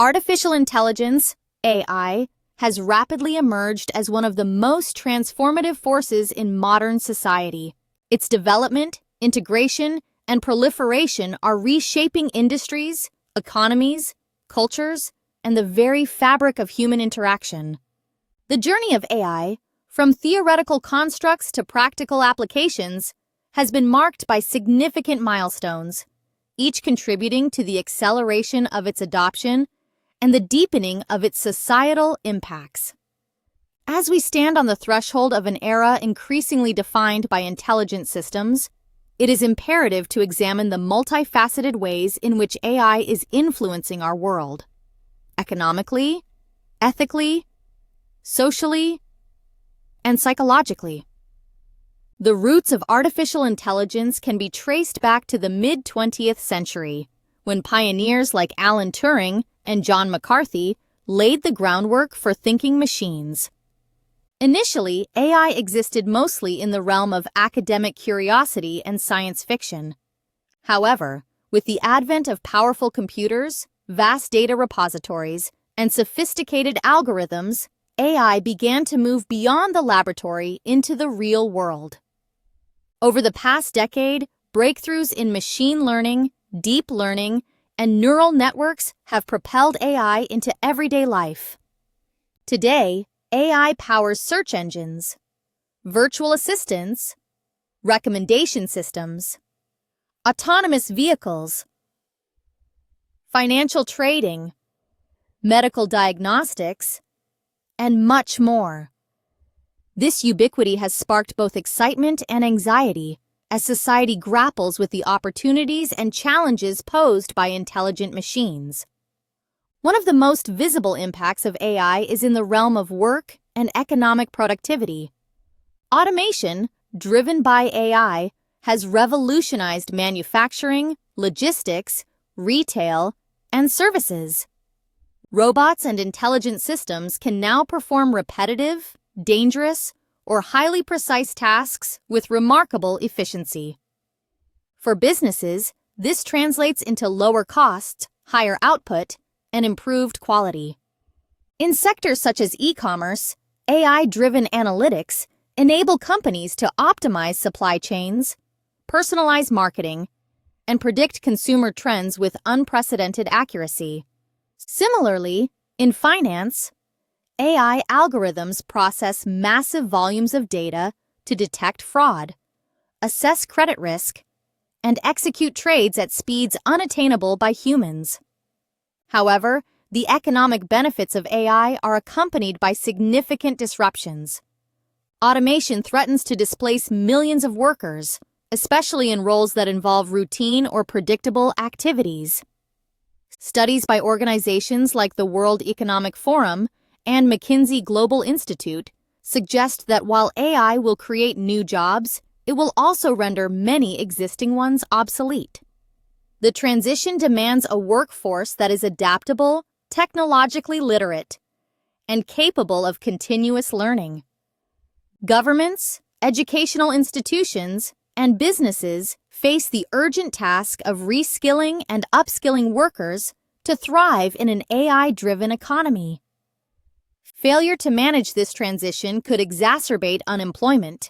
Artificial intelligence, AI, has rapidly emerged as one of the most transformative forces in modern society. Its development, integration, and proliferation are reshaping industries, economies, cultures, and the very fabric of human interaction. The journey of AI, from theoretical constructs to practical applications, has been marked by significant milestones, each contributing to the acceleration of its adoption and the deepening of its societal impacts. As we stand on the threshold of an era increasingly defined by intelligent systems, it is imperative to examine the multifaceted ways in which AI is influencing our world, economically, ethically, socially, and psychologically. The roots of artificial intelligence can be traced back to the mid-20th century, when pioneers like Alan Turing and John McCarthy laid the groundwork for thinking machines. Initially, AI existed mostly in the realm of academic curiosity and science fiction. However, with the advent of powerful computers, vast data repositories, and sophisticated algorithms, AI began to move beyond the laboratory into the real world. Over the past decade, breakthroughs in machine learning, deep learning, and neural networks have propelled AI into everyday life. Today, AI powers search engines, virtual assistants, recommendation systems, autonomous vehicles, financial trading, medical diagnostics, and much more. This ubiquity has sparked both excitement and anxiety as society grapples with the opportunities and challenges posed by intelligent machines. One of the most visible impacts of AI is in the realm of work and economic productivity. Automation, driven by AI, has revolutionized manufacturing, logistics, retail, and services. Robots and intelligent systems can now perform repetitive, dangerous, or highly precise tasks with remarkable efficiency. For businesses, this translates into lower costs, higher output, and improved quality. In sectors such as e-commerce, AI-driven analytics enable companies to optimize supply chains, personalize marketing, and predict consumer trends with unprecedented accuracy. Similarly, in finance, AI algorithms process massive volumes of data to detect fraud, assess credit risk, and execute trades at speeds unattainable by humans. However, the economic benefits of AI are accompanied by significant disruptions. Automation threatens to displace millions of workers, especially in roles that involve routine or predictable activities. Studies by organizations like the World Economic Forum and McKinsey Global Institute suggest that while AI will create new jobs, it will also render many existing ones obsolete. The transition demands a workforce that is adaptable, technologically literate, and capable of continuous learning. Governments, educational institutions, and businesses face the urgent task of reskilling and upskilling workers to thrive in an AI-driven economy. Failure to manage this transition could exacerbate unemployment,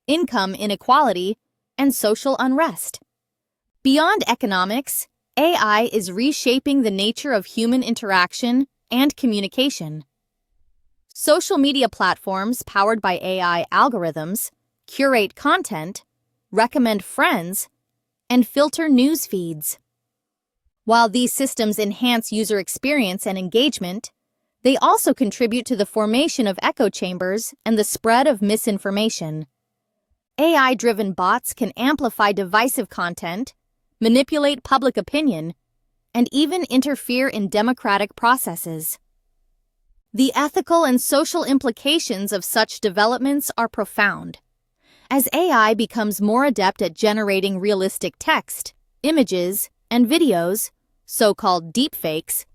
income inequality, and social unrest. Beyond economics, AI is reshaping the nature of human interaction and communication. Social media platforms powered by AI algorithms curate content, recommend friends, and filter news feeds. While these systems enhance user experience and engagement, they also contribute to the formation of echo chambers and the spread of misinformation. AI-driven bots can amplify divisive content, manipulate public opinion, and even interfere in democratic processes. The ethical and social implications of such developments are profound. As AI becomes more adept at generating realistic text, images, and videos, so-called deepfakes,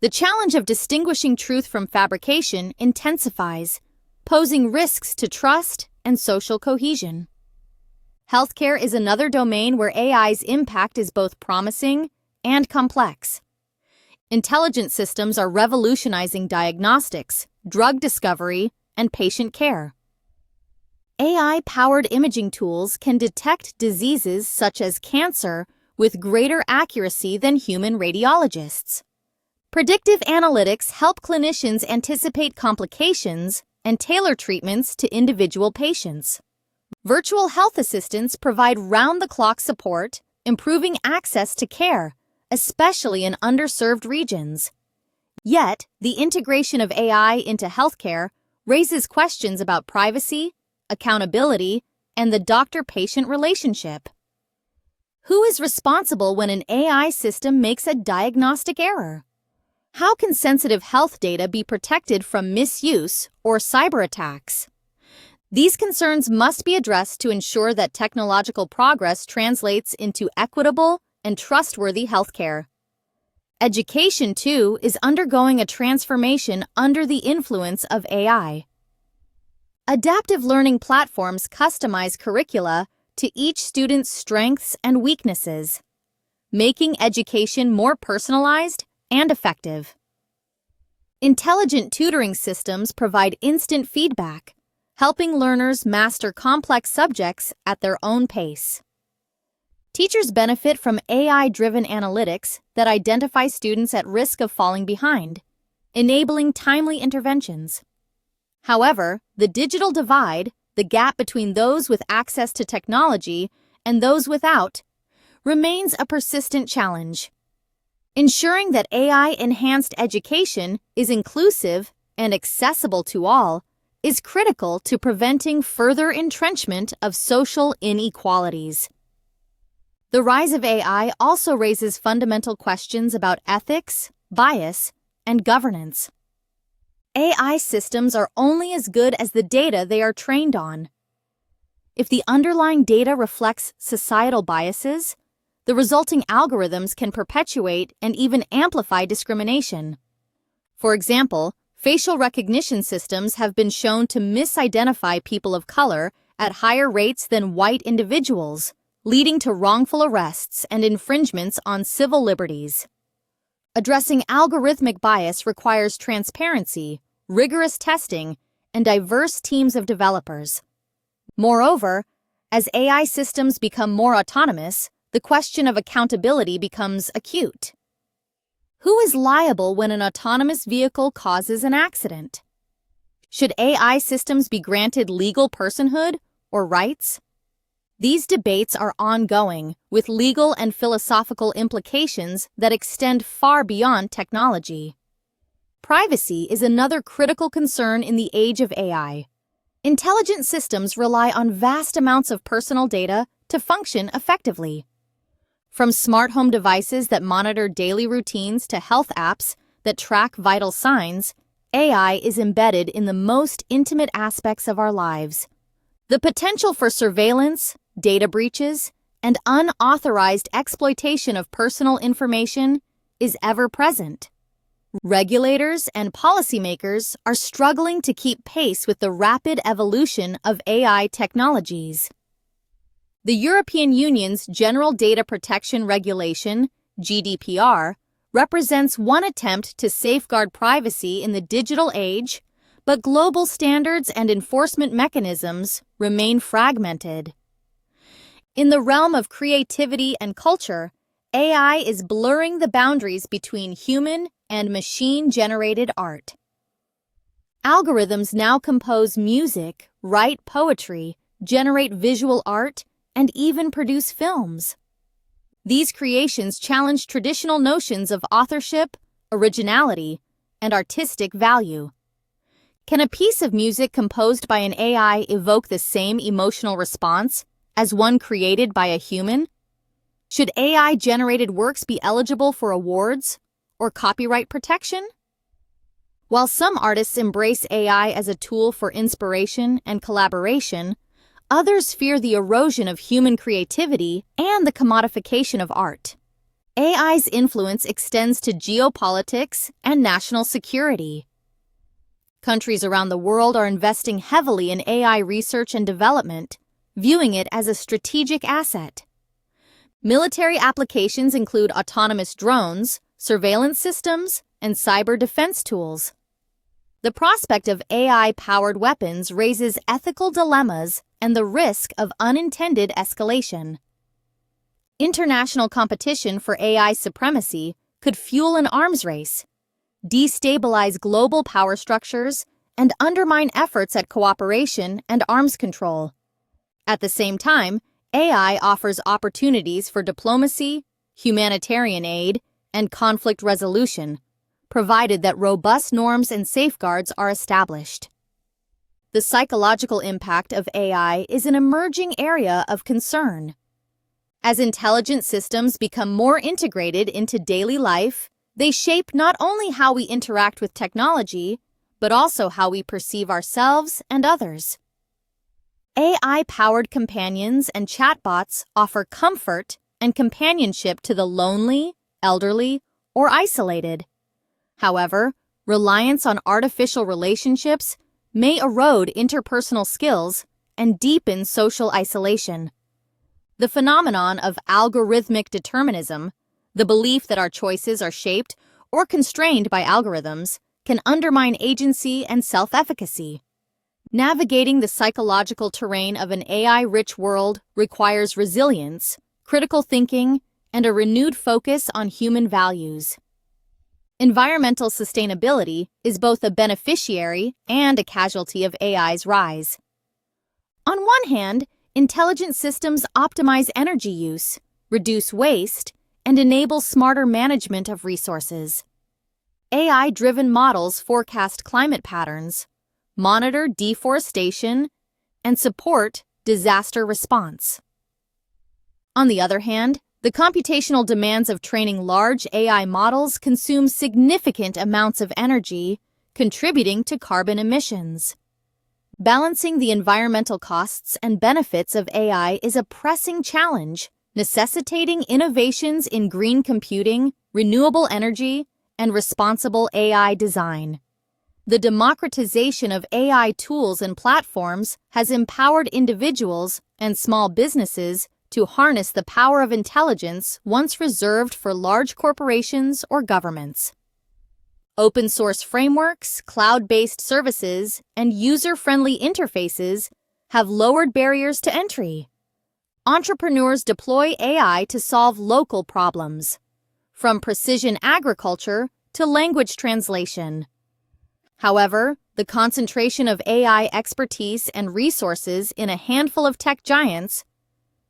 the challenge of distinguishing truth from fabrication intensifies, posing risks to trust and social cohesion. Healthcare is another domain where AI's impact is both promising and complex. Intelligent systems are revolutionizing diagnostics, drug discovery, and patient care. AI-powered imaging tools can detect diseases such as cancer with greater accuracy than human radiologists. Predictive analytics help clinicians anticipate complications and tailor treatments to individual patients. Virtual health assistants provide round-the-clock support, improving access to care, especially in underserved regions. Yet, the integration of AI into healthcare raises questions about privacy, accountability, and the doctor-patient relationship. Who is responsible when an AI system makes a diagnostic error? How can sensitive health data be protected from misuse or cyber attacks? These concerns must be addressed to ensure that technological progress translates into equitable and trustworthy healthcare. Education, too, is undergoing a transformation under the influence of AI. Adaptive learning platforms customize curricula to each student's strengths and weaknesses, making education more personalized and effective. Intelligent tutoring systems provide instant feedback, helping learners master complex subjects at their own pace. Teachers benefit from AI-driven analytics that identify students at risk of falling behind, enabling timely interventions. However, the digital divide, the gap between those with access to technology and those without, remains a persistent challenge. Ensuring that AI-enhanced education is inclusive and accessible to all is critical to preventing further entrenchment of social inequalities. The rise of AI also raises fundamental questions about ethics, bias, and governance. AI systems are only as good as the data they are trained on. If the underlying data reflects societal biases, the resulting algorithms can perpetuate and even amplify discrimination. For example, facial recognition systems have been shown to misidentify people of color at higher rates than white individuals, leading to wrongful arrests and infringements on civil liberties. Addressing algorithmic bias requires transparency, rigorous testing, and diverse teams of developers. Moreover, as AI systems become more autonomous, the question of accountability becomes acute. Who is liable when an autonomous vehicle causes an accident? Should AI systems be granted legal personhood or rights? These debates are ongoing, with legal and philosophical implications that extend far beyond technology. Privacy is another critical concern in the age of AI. Intelligent systems rely on vast amounts of personal data to function effectively. From smart home devices that monitor daily routines to health apps that track vital signs, AI is embedded in the most intimate aspects of our lives. The potential for surveillance, data breaches, and unauthorized exploitation of personal information is ever present. Regulators and policymakers are struggling to keep pace with the rapid evolution of AI technologies. The European Union's General Data Protection Regulation, GDPR, represents one attempt to safeguard privacy in the digital age, but global standards and enforcement mechanisms remain fragmented. In the realm of creativity and culture, AI is blurring the boundaries between human and machine-generated art. Algorithms now compose music, write poetry, generate visual art, and even produce films. These creations challenge traditional notions of authorship, originality, and artistic value. Can a piece of music composed by an AI evoke the same emotional response as one created by a human? Should AI-generated works be eligible for awards or copyright protection? While some artists embrace AI as a tool for inspiration and collaboration, others fear the erosion of human creativity and the commodification of art. AI's influence extends to geopolitics and national security. Countries around the world are investing heavily in AI research and development, viewing it as a strategic asset. Military applications include autonomous drones, surveillance systems, and cyber defense tools. The prospect of AI-powered weapons raises ethical dilemmas and the risk of unintended escalation. International competition for AI supremacy could fuel an arms race, destabilize global power structures, and undermine efforts at cooperation and arms control. At the same time, AI offers opportunities for diplomacy, humanitarian aid, and conflict resolution, provided that robust norms and safeguards are established. The psychological impact of AI is an emerging area of concern. As intelligent systems become more integrated into daily life, they shape not only how we interact with technology, but also how we perceive ourselves and others. AI-powered companions and chatbots offer comfort and companionship to the lonely, elderly, or isolated. However, reliance on artificial relationships may erode interpersonal skills and deepen social isolation. The phenomenon of algorithmic determinism, the belief that our choices are shaped or constrained by algorithms, can undermine agency and self-efficacy. Navigating the psychological terrain of an AI-rich world requires resilience, critical thinking, and a renewed focus on human values. Environmental sustainability is both a beneficiary and a casualty of AI's rise. On one hand, intelligent systems optimize energy use, reduce waste, and enable smarter management of resources. AI-driven models forecast climate patterns, monitor deforestation, and support disaster response. On the other hand, the computational demands of training large AI models consume significant amounts of energy, contributing to carbon emissions. Balancing the environmental costs and benefits of AI is a pressing challenge, necessitating innovations in green computing, renewable energy, and responsible AI design. The democratization of AI tools and platforms has empowered individuals and small businesses to harness the power of intelligence once reserved for large corporations or governments. Open-source frameworks, cloud-based services, and user-friendly interfaces have lowered barriers to entry. Entrepreneurs deploy AI to solve local problems, from precision agriculture to language translation. However, the concentration of AI expertise and resources in a handful of tech giants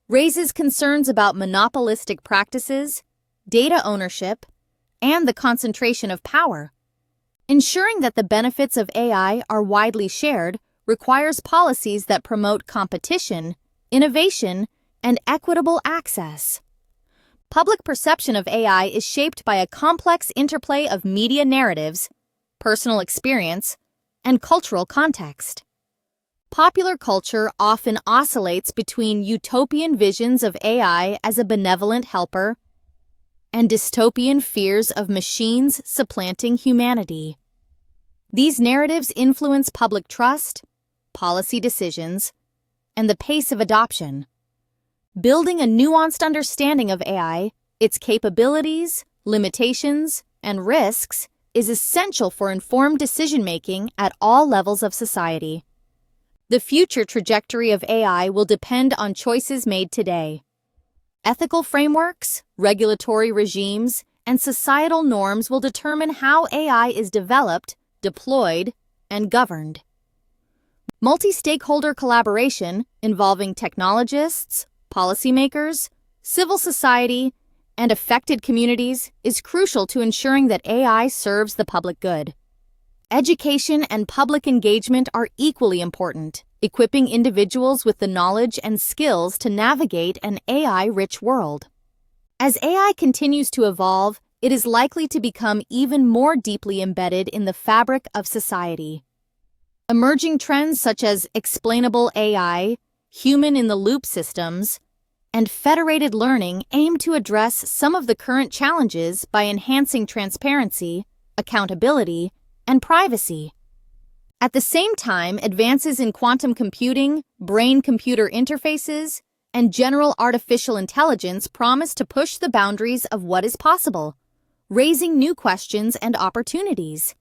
raises concerns about monopolistic practices, data ownership, and the concentration of power. Ensuring that the benefits of AI are widely shared requires policies that promote competition, innovation, and equitable access. Public perception of AI is shaped by a complex interplay of media narratives, personal experience, and cultural context. Popular culture often oscillates between utopian visions of AI as a benevolent helper and dystopian fears of machines supplanting humanity. These narratives influence public trust, policy decisions, and the pace of adoption. Building a nuanced understanding of AI, its capabilities, limitations, and risks is essential for informed decision-making at all levels of society. The future trajectory of AI will depend on choices made today. Ethical frameworks, regulatory regimes, and societal norms will determine how AI is developed, deployed, and governed. Multi-stakeholder collaboration involving technologists, policymakers, civil society, and affected communities is crucial to ensuring that AI serves the public good. Education and public engagement are equally important, equipping individuals with the knowledge and skills to navigate an AI-rich world. As AI continues to evolve, it is likely to become even more deeply embedded in the fabric of society. Emerging trends such as explainable AI, human-in-the-loop systems, and federated learning aim to address some of the current challenges by enhancing transparency, accountability, and privacy. At the same time, advances in quantum computing, brain-computer interfaces, and general artificial intelligence promise to push the boundaries of what is possible, raising new questions and opportunities.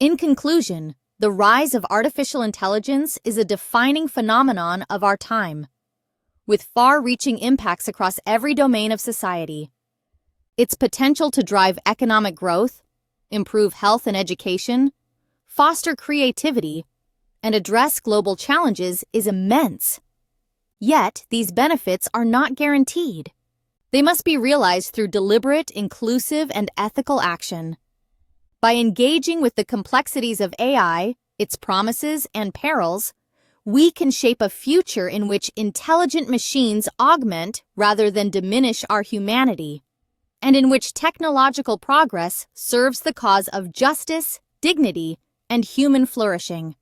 In conclusion, the rise of artificial intelligence is a defining phenomenon of our time, with far-reaching impacts across every domain of society. Its potential to drive economic growth, improve health and education, foster creativity, and address global challenges is immense. Yet, these benefits are not guaranteed. They must be realized through deliberate, inclusive, and ethical action. By engaging with the complexities of AI, its promises and perils, we can shape a future in which intelligent machines augment rather than diminish our humanity, and in which technological progress serves the cause of justice, dignity, and human flourishing.